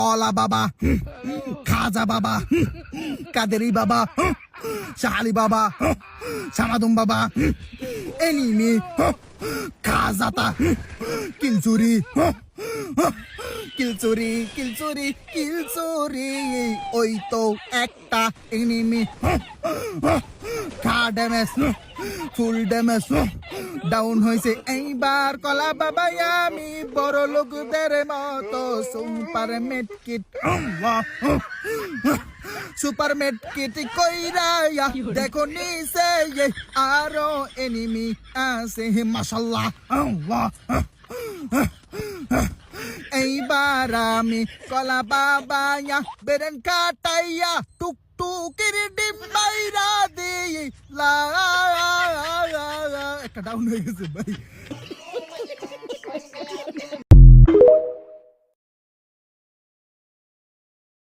অলা বাবা, খাজা বাবা, কাদেরি বাবা, শাহালি বাবা, সামাদুম বাবা, এনিমি, খাজাতা, কিলচুরি, কিলচুরি, কিলচুরি, কিলচুরি, ওই তো একটা এনিমি, খা ড্যামেজ, ফুল ড্যামেজ, ডাউন হয়েছে এইবার কলা বাবা আমি বড় লোকদের মতো super made kit super made kit কইরা দেখো নিচে আরো এনিমি আছে মাশাল্লাহ এইবার আমি কলা বাবা বেরেন কাটাইয়া টুকটুকির ডিম বাইরা দিই লা একটা ডাউন হয়ে গেছে ভাই